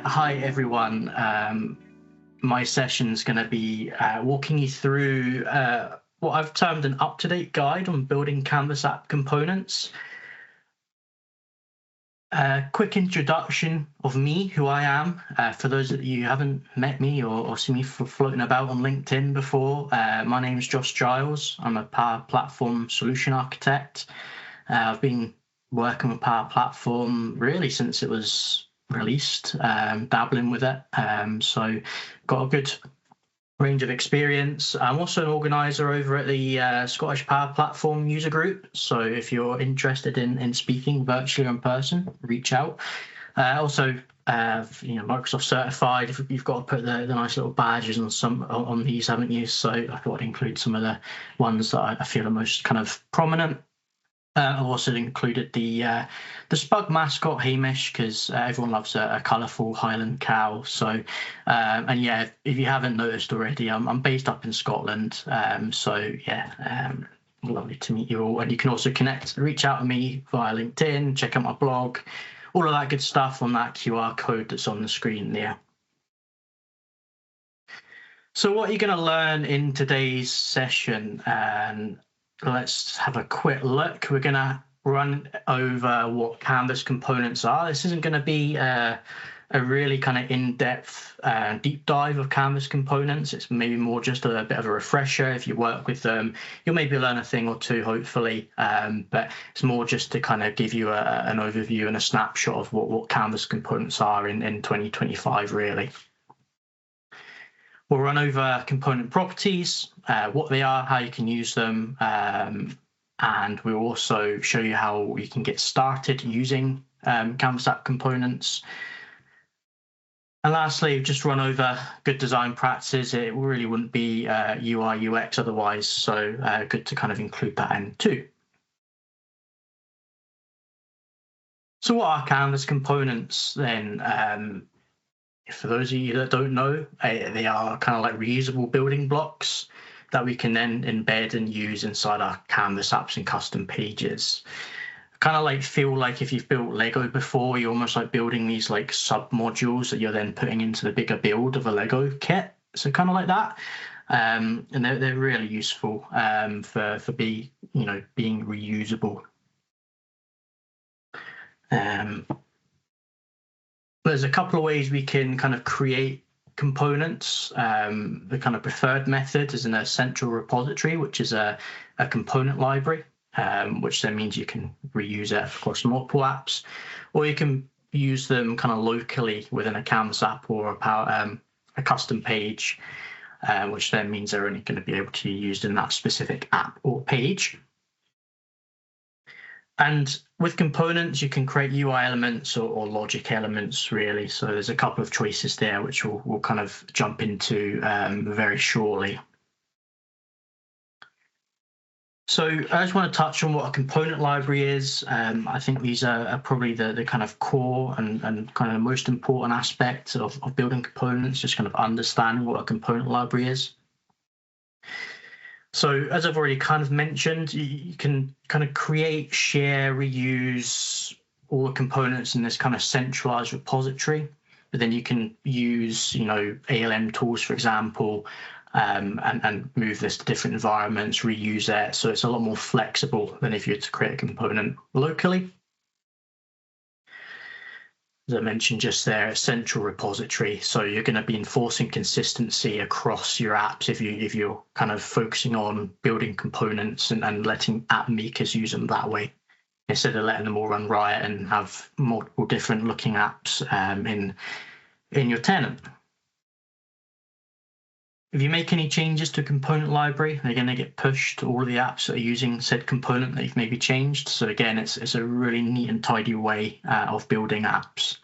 Hi, everyone. My session's going to be walking you through what I've termed an up-to-date guide on building Canvas app components. A quick introduction of me, who I am, for those of you who haven't met me or seen me floating about on LinkedIn before. My name is Josh Giles. I'm a Power Platform solution architect. I've been working with Power Platform really since it was released, dabbling with it. So got a good range of experience. I'm also an organizer over at the Scottish Power Platform user group. So if you're interested in speaking virtually or in person, reach out. Also, Microsoft certified. If you've got to put the nice little badges on these, haven't you? So I thought I'd include some of the ones that I feel are most kind of prominent. I've also included the Spug mascot Hamish because everyone loves a colourful Highland cow. So, and yeah, if you haven't noticed already, I'm based up in Scotland. Lovely to meet you all. And you can also reach out to me via LinkedIn, check out my blog, all of that good stuff on that QR code that's on the screen there. So what are you going to learn in today's session? Let's have a quick look. We're going to run over what Canvas components are. This isn't going to be a really kind of in-depth deep dive of Canvas components. It's maybe more just a bit of a refresher. If you work with them, you'll maybe learn a thing or two, hopefully. But it's more just to kind of give you an overview and a snapshot of what Canvas components are in 2025, really. We'll run over component properties, what they are, how you can use them, and we'll also show you how you can get started using Canvas app components. And lastly, just run over good design practices. It really wouldn't be UI, UX otherwise, so good to kind of include that in too. So what are Canvas components then? For those of you that don't know, they are kind of like reusable building blocks that we can then embed and use inside our Canvas apps and custom pages. Kind of like feel like if you've built Lego before, you're almost like building these like sub modules that you're then putting into the bigger build of a Lego kit. So kind of like that. And they're really useful for being reusable. There's a couple of ways we can kind of create components. The kind of preferred method is in a central repository, which is a component library, which then means you can reuse it across multiple apps, or you can use them kind of locally within a Canvas app or a custom page, which then means they're only going to be able to be used in that specific app or page. And with components, you can create UI elements or logic elements, really. So there's a couple of choices there, which we'll kind of jump into very shortly. So I just want to touch on what a component library is. I think these are probably the kind of core and kind of the most important aspects of building components, just kind of understanding what a component library is. So as I've already kind of mentioned, you can kind of create, share, reuse all the components in this kind of centralized repository, but then you can use, ALM tools, for example, and move this to different environments, reuse it. So it's a lot more flexible than if you had to create a component locally. As I mentioned just there, a central repository. So you're going to be enforcing consistency across your apps if you're kind of focusing on building components and letting app makers use them that way, instead of letting them all run riot and have multiple different looking apps in your tenant. If you make any changes to a component library, they're going to get pushed to all of the apps that are using said component that you've maybe changed. So again, it's a really neat and tidy way of building apps.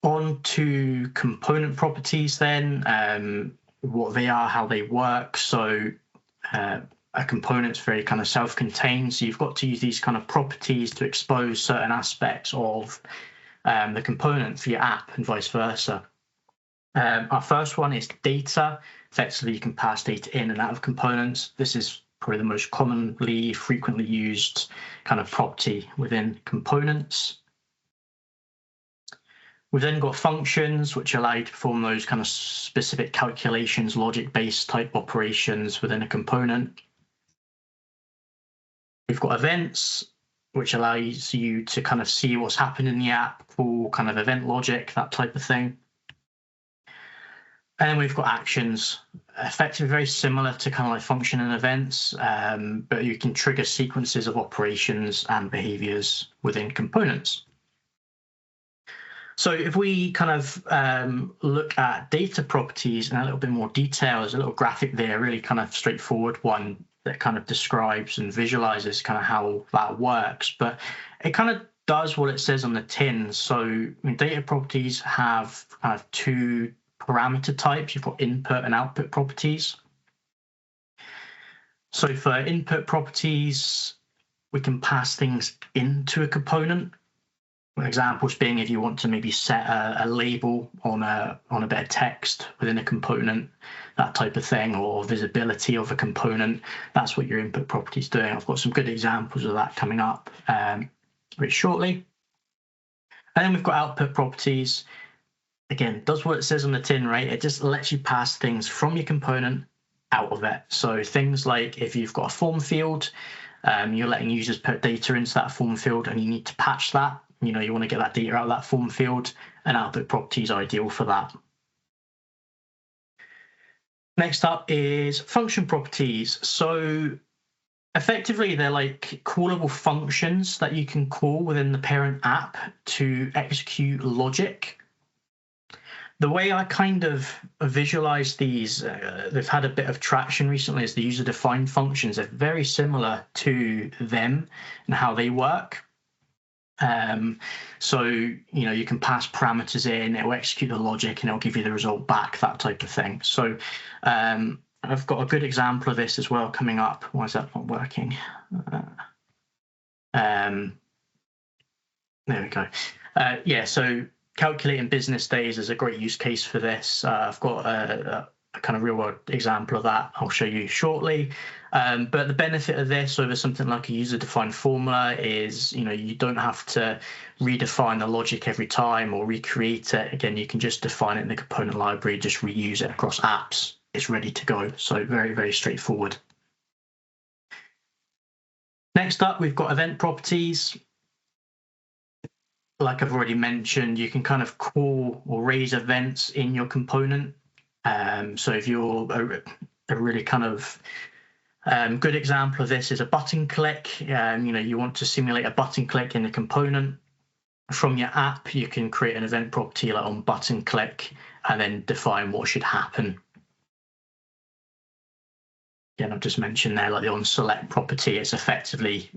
On to component properties then, what they are, how they work. So a component's very kind of self-contained. So you've got to use these kind of properties to expose certain aspects of the component for your app and vice versa. Our first one is data. Effectively, you can pass data in and out of components. This is probably the most commonly, frequently used kind of property within components. We've then got functions, which allow you to perform those kind of specific calculations, logic-based type operations within a component. We've got events, which allows you to kind of see what's happened in the app, call kind of event logic, that type of thing. And then we've got actions, effectively very similar to kind of like function and events, but you can trigger sequences of operations and behaviors within components. So if we kind of look at data properties in a little bit more detail, there's a little graphic there, really kind of straightforward one that kind of describes and visualizes kind of how that works. But it kind of does what it says on the tin. So data properties have kind of two parameter types. You've got input and output properties. So for input properties, we can pass things into a component. Examples being if you want to maybe set a label on a bit of text within a component, that type of thing, or visibility of a component. That's what your input property is doing. I've got some good examples of that coming up very shortly. And then we've got output properties. Again, does what it says on the tin, right? It just lets you pass things from your component out of it. So things like if you've got a form field, you're letting users put data into that form field and you need to patch that. You want to get that data out of that form field, and output property is ideal for that. Next up is function properties. So effectively, they're like callable functions that you can call within the parent app to execute logic. The way I kind of visualize these, they've had a bit of traction recently as the user-defined functions. Are very similar to them and how they work. So, you can pass parameters in, it will execute the logic and it'll give you the result back, that type of thing. So I've got a good example of this as well coming up. Why is that not working? There we go. Yeah, so calculating business days is a great use case for this. I've got a kind of real world example of that I'll show you shortly. But the benefit of this over something like a user-defined formula is, you don't have to redefine the logic every time or recreate it. Again, you can just define it in the component library, just reuse it across apps. It's ready to go. So very, very straightforward. Next up, we've got event properties. Like I've already mentioned, you can kind of call or raise events in your component. So if you're a really kind of good example of this is a button click. You want to simulate a button click in a component. From your app, you can create an event property like on button click and then define what should happen. Again, I've just mentioned there, like the on select property, it's effectively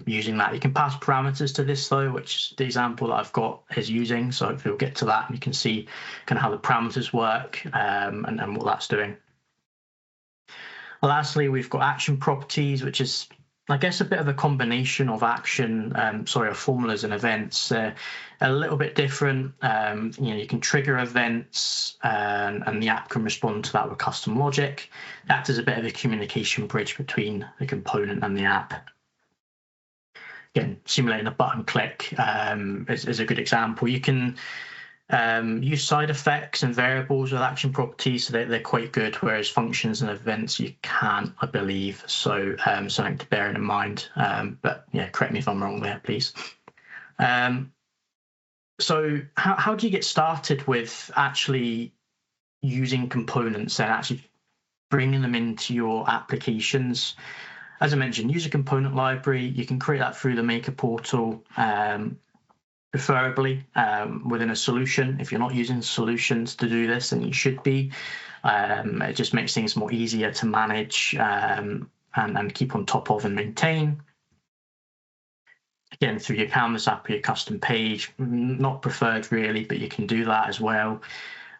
using that. You can pass parameters to this though, which the example that I've got is using. So if we'll get to that, you can see kind of how the parameters work and what that's doing. Lastly, we've got action properties, which is, I guess, a bit of a combination of action, of formulas and events. A little bit different. You can trigger events and the app can respond to that with custom logic. Act as a bit of a communication bridge between the component and the app. Again, simulating a button click is a good example. You can use side effects and variables with action properties, so they're quite good, whereas functions and events you can't, I believe. So something to bear in mind. But yeah, correct me if I'm wrong there, please. So how do you get started with actually using components and actually bringing them into your applications? As I mentioned, use a component library. You can create that through the Maker portal. Preferably within a solution. If you're not using solutions to do this, then you should be. It just makes things more easier to manage and keep on top of and maintain. Again, through your Canvas app or your custom page, not preferred really, but you can do that as well.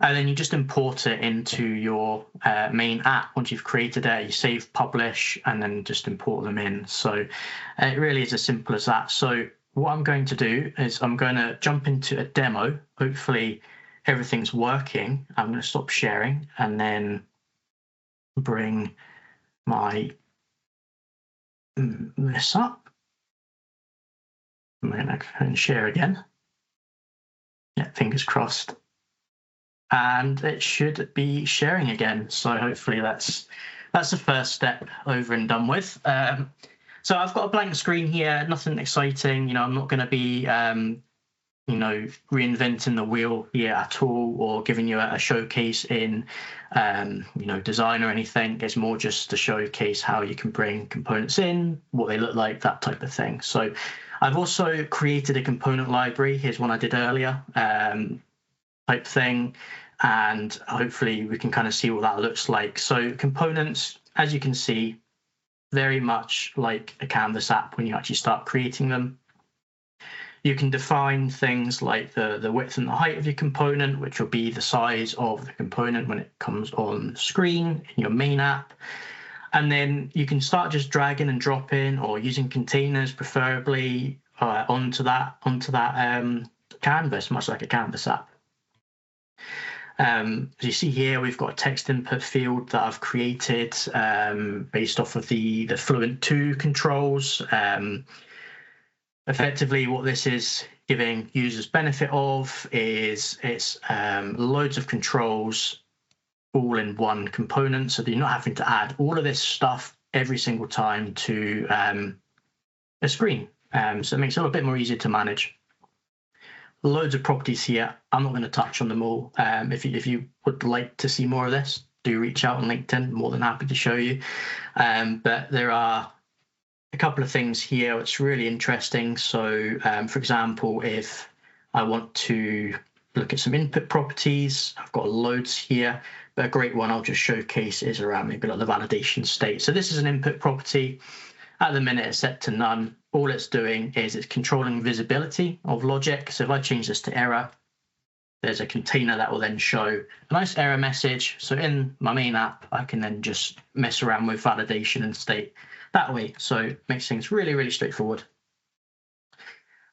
And then you just import it into your main app. Once you've created it, you save, publish, and then just import them in. So it really is as simple as that. So what I'm going to do is I'm going to jump into a demo. Hopefully everything's working. I'm going to stop sharing and then bring my this up. I'm going to share again. Yeah, fingers crossed. And it should be sharing again. So hopefully that's the first step over and done with. So I've got a blank screen here, nothing exciting. I'm not going to be, reinventing the wheel here at all, or giving you a showcase in, design or anything. It's more just to showcase how you can bring components in, what they look like, that type of thing. So I've also created a component library. Here's one I did earlier. Type thing, and hopefully we can kind of see what that looks like. So components, as you can see, very much like a Canvas app when you actually start creating them. You can define things like the width and the height of your component, which will be the size of the component when it comes on screen in your main app. And then you can start just dragging and dropping, or using containers preferably, onto that canvas, much like a Canvas app. As you see here, we've got a text input field that I've created based off of the Fluent 2 controls. Effectively, what this is giving users benefit of is it's loads of controls all in one component, so that you're not having to add all of this stuff every single time to a screen. So it makes it a little bit more easier to manage. Loads of properties here. I'm not going to touch on them all. If you would like to see more of this, do reach out on LinkedIn. More than happy to show you. But there are a couple of things here which are really interesting. So, for example, if I want to look at some input properties, I've got loads here. But a great one I'll just showcase is around maybe like the validation state. So this is an input property. At the minute, it's set to none. All it's doing is it's controlling visibility of logic. So if I change this to error, there's a container that will then show a nice error message. So in my main app, I can then just mess around with validation and state that way. So it makes things really, really straightforward.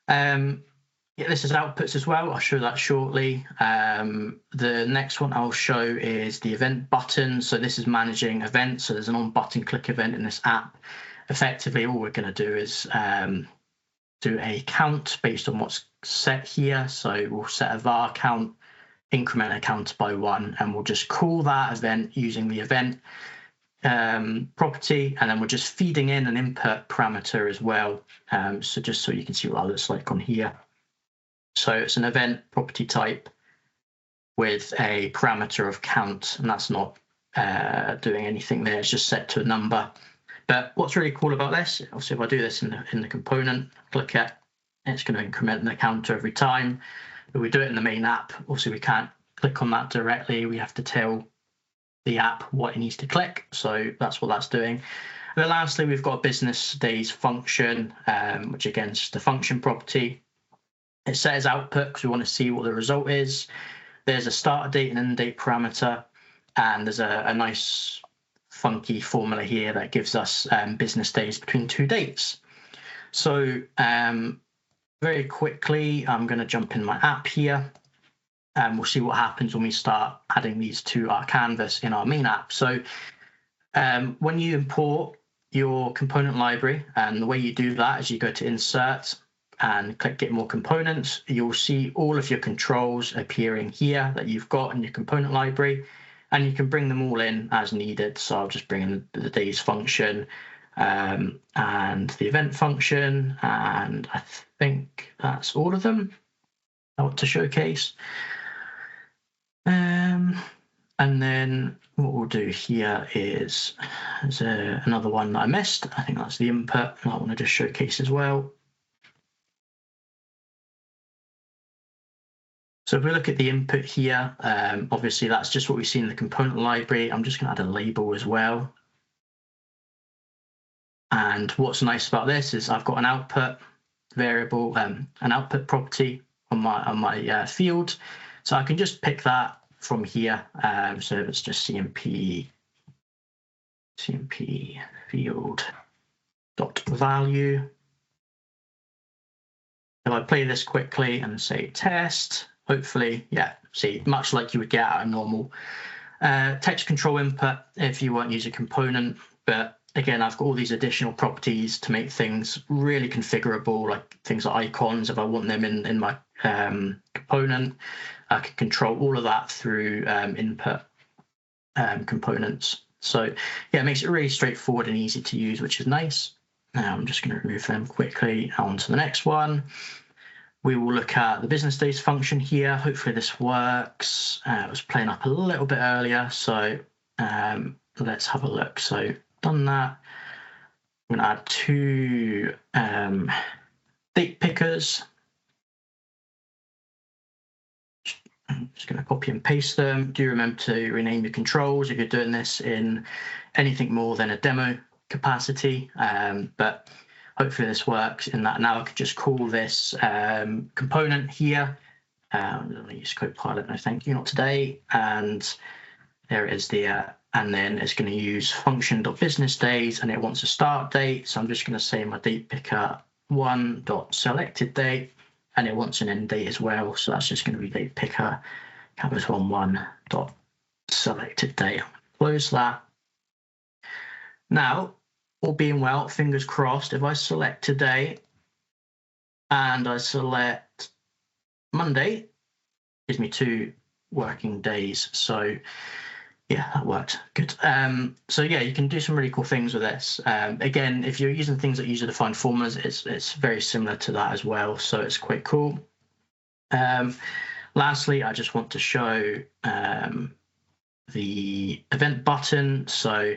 Yeah, this is outputs as well. I'll show that shortly. The next one I'll show is the event button. So this is managing events. So there's an on button click event in this app. Effectively, all we're going to do is do a count based on what's set here. So we'll set a var count, increment a count by 1, and we'll just call that event using the event property, and then we're just feeding in an input parameter as well. So just so you can see what that looks like on here. So it's an event property type with a parameter of count, and that's not doing anything there. It's just set to a number. But what's really cool about this, obviously, if I do this in the component, click it, it's going to increment the counter every time. But we do it in the main app. Also, we can't click on that directly. We have to tell the app what it needs to click. So that's what that's doing. And then lastly, we've got a business days function, which again is just a function property. It set as output because we want to see what the result is. There's a start date and end date parameter, and there's a nice funky formula here that gives us business days between 2 dates. So very quickly, I'm going to jump in my app here, and we'll see what happens when we start adding these to our canvas in our main app. So when you import your component library, and the way you do that is you go to Insert and click Get More Components. You'll see all of your controls appearing here that you've got in your component library, and you can bring them all in as needed. So I'll just bring in the days function and the event function, and I think that's all of them I want to showcase. And then what we'll do here is there's another one that I missed. I think that's the input, and I want to just showcase as well. So if we look at the input here, obviously that's just what we see in the component library. I'm just going to add a label as well. And what's nice about this is I've got an output variable, an output property on my field. So I can just pick that from here. So it's just CMP field dot value. If I play this quickly and say test, hopefully, yeah, see, much like you would get out of normal text control input if you weren't using a component. But again, I've got all these additional properties to make things really configurable, like things like icons, if I want them in my component. I can control all of that through input components. So yeah, it makes it really straightforward and easy to use, which is nice. Now I'm just going to remove them quickly. On to the next one. We will look at the business days function here. Hopefully this works. It was playing up a little bit earlier, so let's have a look. So done that. I'm going to add 2 date pickers. I'm just going to copy and paste them. Do remember to rename your controls if you're doing this in anything more than a demo capacity, but hopefully this works in that now I could just call this component here. I'm going to use Copilot, no thank you, not today. And there it is there. And then it's going to use function.businessdays and it wants a start date. So I'm just going to say my date picker 1.selectedDate. And it wants an end date as well, so that's just going to be date picker @1.selectedDate. Close that. Now, all being well, fingers crossed, if I select today and I select Monday, it gives me 2 working days. So yeah, that worked good. So yeah, you can do some really cool things with this. Again, if you're using things like user-defined formulas, it's very similar to that as well. So it's quite cool. Lastly, I just want to show the event button. So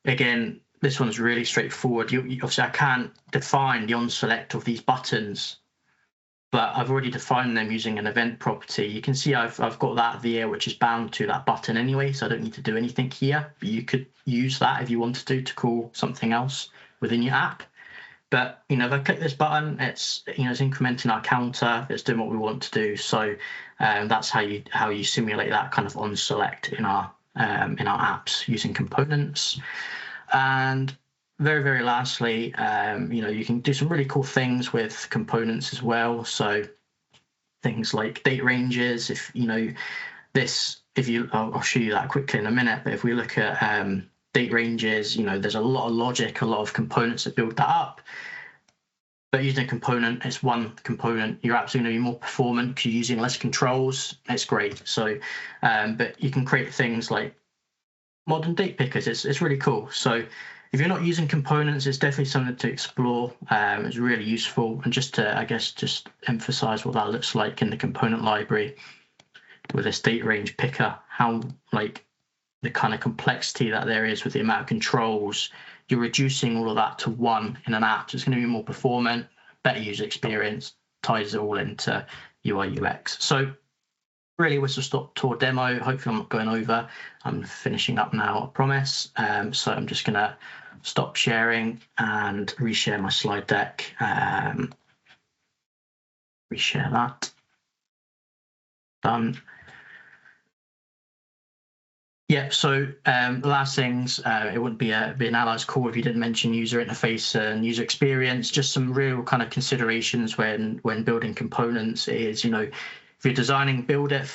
again, this one's really straightforward. Obviously, I can't define the on-select of these buttons, but I've already defined them using an event property. You can see I've got that there, which is bound to that button anyway, so I don't need to do anything here. But you could use that if you wanted to call something else within your app. But if I click this button, it's it's incrementing our counter. It's doing what we want to do. So that's how you simulate that kind of on select in our apps using components. And very, very lastly, you can do some really cool things with components as well. So things like date ranges. I'll show you that quickly in a minute. But if we look at date ranges, there's a lot of logic, a lot of components that build that up. But using a component, it's one component. You're absolutely going to be more performant because you're using less controls. It's great. So, but you can create things like modern date pickers. It's really cool. So if you're not using components, it's definitely something to explore. It's really useful. And just to, just emphasize what that looks like in the component library with this date range picker, how the kind of complexity that there is with the amount of controls, you're reducing all of that to one in an app. So it's going to be more performant, better user experience, ties it all into UI UX. So really whistle-stop tour demo. Hopefully I'm not going over. I'm finishing up now, I promise. So I'm just going to stop sharing and reshare my slide deck. Reshare that. Done. Yeah, so the last things, it wouldn't be an Allies call if you didn't mention user interface and user experience. Just some real kind of considerations when building components is, if you're designing, build your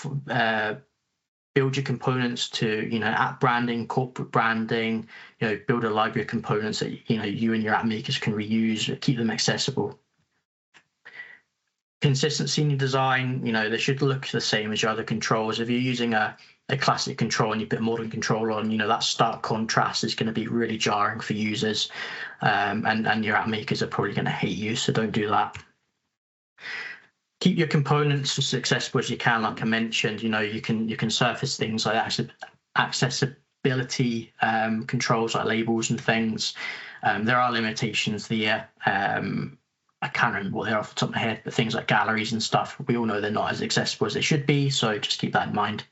components to, app branding, corporate branding, build a library of components that, you and your app makers can reuse, keep them accessible. Consistency in your design, they should look the same as your other controls. If you're using a classic control and you put modern control on, that stark contrast is going to be really jarring for users, and your app makers are probably going to hate you, so don't do that. Keep your components as accessible as you can. Like I mentioned, you can surface things like accessibility controls like labels and things. There are limitations there. I can't remember what they're off the top of my head, but things like galleries and stuff, we all know they're not as accessible as they should be, so just keep that in mind.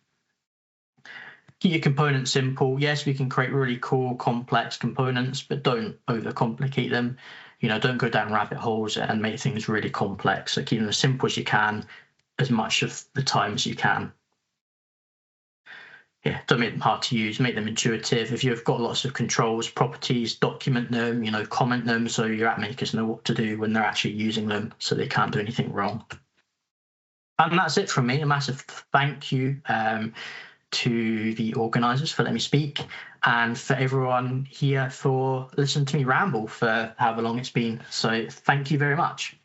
Keep your components simple. Yes, we can create really cool, complex components, but don't overcomplicate them. Don't go down rabbit holes and make things really complex. So keep them as simple as you can, as much of the time as you can. Yeah, don't make them hard to use, make them intuitive. If you've got lots of controls, properties, document them, comment them so your app makers know what to do when they're actually using them so they can't do anything wrong. And that's it from me. A massive thank you to the organisers for letting me speak, and for everyone here for listening to me ramble for however long it's been. So thank you very much.